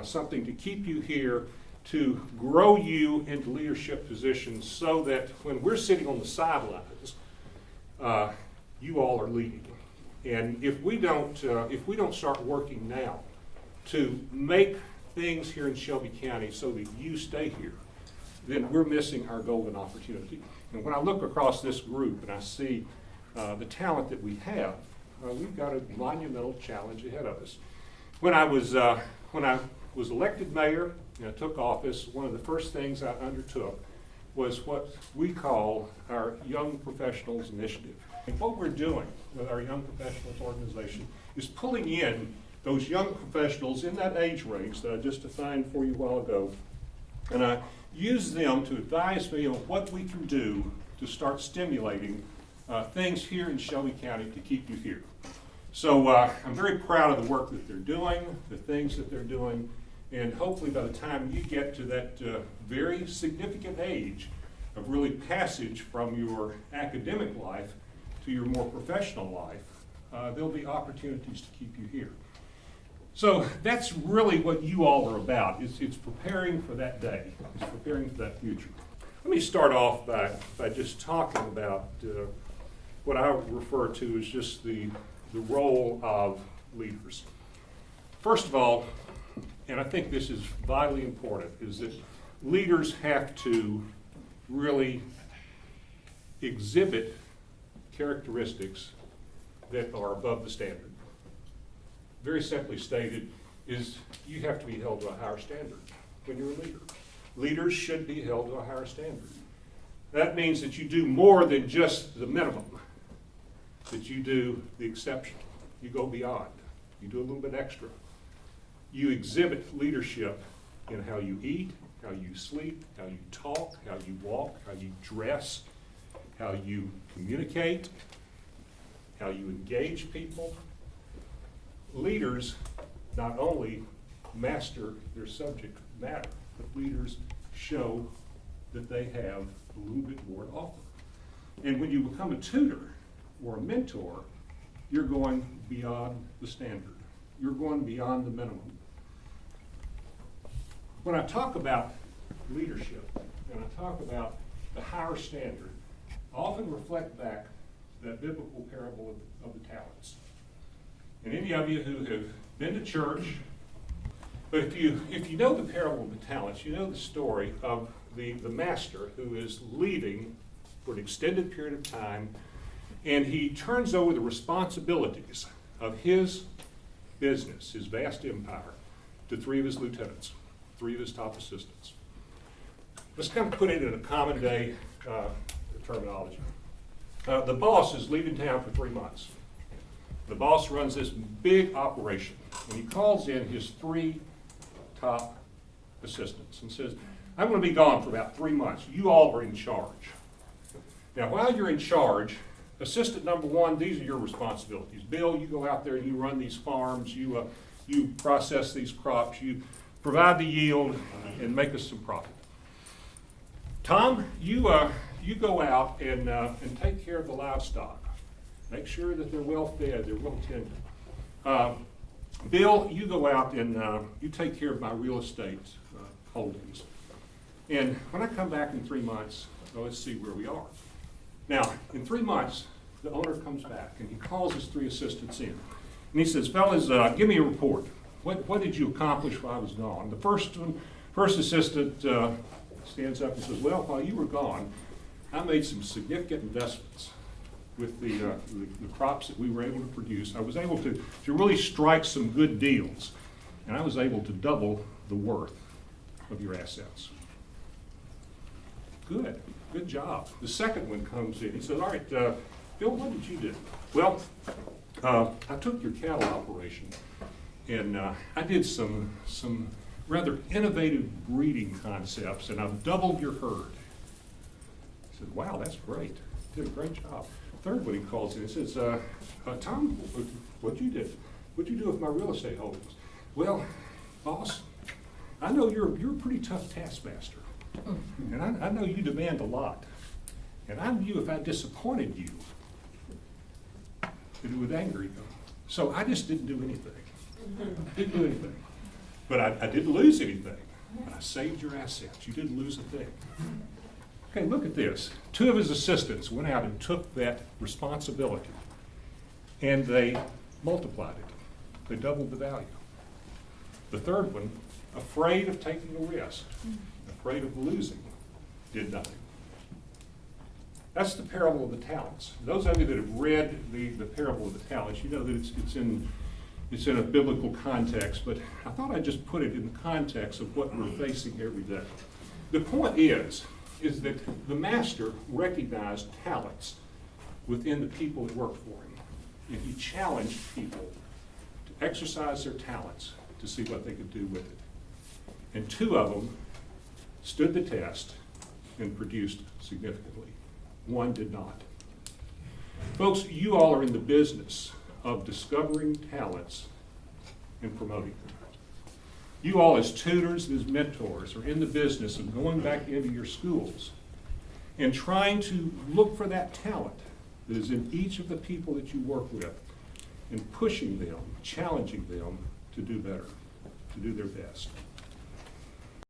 something to keep you here, to grow you into leadership positions so that when we're sitting on the sidelines, you all are leading. And if we don't start working now to make things here in Shelby County so that you stay here, then we're missing our golden opportunity. And when I look across this group and I see the talent that we have, we've got a monumental challenge ahead of us. When I was elected mayor and I took office, one of the first things I undertook was what we call our Young Professionals Initiative. And what we're doing with our Young Professionals organization is pulling in those young professionals in that age range that I just defined for you a while ago, and I use them to advise me on what we can do to start stimulating things here in Shelby County to keep you here. So I'm very proud of the work that they're doing, the things that they're doing, and hopefully by the time you get to that very significant age of really passage from your academic life to your more professional life, there'll be opportunities to keep you here. So that's really what you all are about. It's preparing for that day. It's preparing for that future. Let me start off by just talking about what I refer to as just the role of leaders. First of all, and I think this is vitally important, is that leaders have to really exhibit characteristics that are above the standard. Very simply stated, is you have to be held to a higher standard when you're a leader. Leaders should be held to a higher standard. That means that you do more than just the minimum, that you do the exceptional. You go beyond. You do a little bit extra. You exhibit leadership in how you eat, how you sleep, how you talk, how you walk, how you dress, how you communicate, how you engage people. Leaders not only master their subject matter, but leaders show that they have a little bit more to offer. And when you become a tutor or a mentor, you're going beyond the standard. You're going beyond the minimum. When I talk about leadership and I talk about the higher standard, I often reflect back to that biblical parable of the talents. And any of you who have been to church, but if you know the parable of the talents, you know the story of the master who is leaving for an extended period of time, and he turns over the responsibilities of his business, his vast empire, to three of his lieutenants, three of his top assistants. Let's kind of put it in a common day terminology. The boss is leaving town for 3 months. The boss runs this big operation, and he calls in his three top assistants and says, I'm going to be gone for about 3 months. You all are in charge. Now, while you're in charge, assistant number one, these are your responsibilities. Bill, you go out there and you run these farms, you process these crops, you provide the yield, and make us some profit. Tom, you go out and take care of the livestock. Make sure that they're well fed, they're well tended. Bill, you go out and you take care of my real estate holdings. And when I come back in 3 months, let's see where we are. Now, in 3 months, the owner comes back and he calls his three assistants in. And he says, fellas, give me a report. What did you accomplish while I was gone? The first assistant stands up and says, well, while you were gone, I made some significant investments with the crops that we were able to produce. I was able to really strike some good deals, and I was able to double the worth of your assets. Good job. The second one comes in. He says, all right, Bill, what did you do? Well, I took your cattle operation, and I did some rather innovative breeding concepts, and I've doubled your herd. He said, wow, that's great. You did a great job. Third one he calls in and says, Tom, what'd you do? What'd you do with my real estate holdings? Well, boss, I know you're a pretty tough taskmaster. And I know you demand a lot. And I knew if I disappointed you, that it would anger you. So I just didn't do anything. Didn't do anything. But I didn't lose anything. I saved your assets. You didn't lose a thing. Okay, look at this. 2 of his assistants went out and took that responsibility, and they multiplied it. They doubled the value. The third one, afraid of taking a risk, afraid of losing, did nothing. That's the parable of the talents. Those of you that have read the parable of the talents, you know that it's in a biblical context, but I thought I'd just put it in the context of what we're facing every day. The point is that the master recognized talents within the people that worked for him, and he challenged people to exercise their talents to see what they could do with it. And 2 of them stood the test and produced significantly. 1 did not. Folks, you all are in the business of discovering talents and promoting them. You all as tutors and as mentors are in the business of going back into your schools and trying to look for that talent that is in each of the people that you work with and pushing them, challenging them to do better, to do their best.